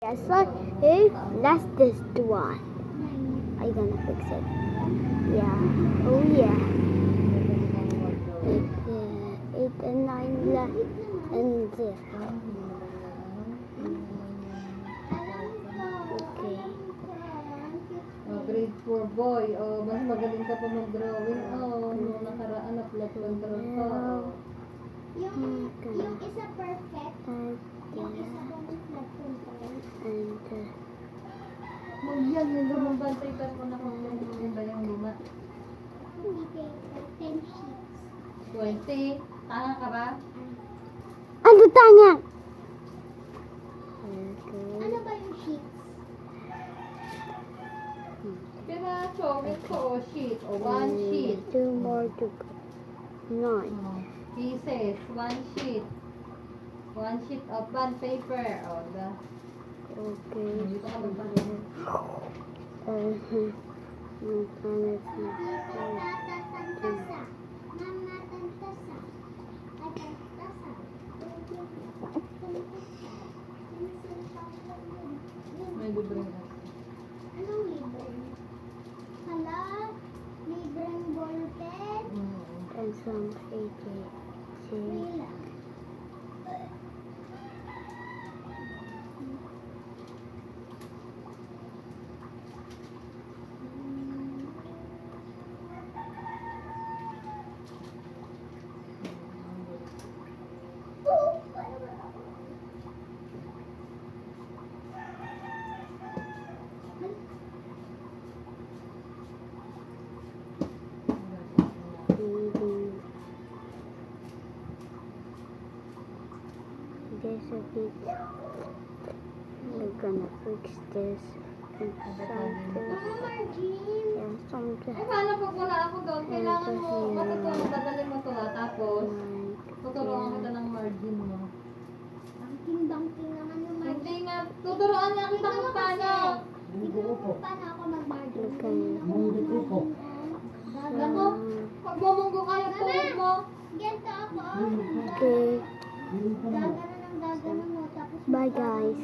So hey, that's this one. Are you gonna fix it? Yeah. Oh yeah. 8 and 9 left and okay. Grade 4 boy. Mas magaling ka pa mag-drawing. Nung nakaraan na flat control pa. Yung isa perfect. Yung isa flat control. Yan, yung lumang bantay pa mo na kung yun ba yung luma? 10 sheets. 20. Tanga ka ba? Ano tanga? Ano ba yung sheets? Piraso, ito o sheet. O 1 sheet. 2 more to go. 9. Pieces, 1 sheet. 1 sheet of bond paper. Okay. Dito ka magpahinga. Tantasa. Mama, tantasa. Ay, tantasa. May libre na. Anong libre? Hala, libreng ballpen. And some paper. Wala. There's a bit. We're gonna fix this and something. Mama Margin. Yeah, something. Eh, paano pag wala ako doon? Kailangan mo, matutulong, dadalhin mo to tapos, tuturuan kita ng margin mo. Ang timbang-ting naman yung margin. Hindi nga, tuturuan niya kita kung paano. Hindi ko kung paano ako mag-margin. Ako, pag bumunggo kayo, tuhod mo. Ganito ako. Okay. Gaganon ang gaganon mo. Tapos Bye guys.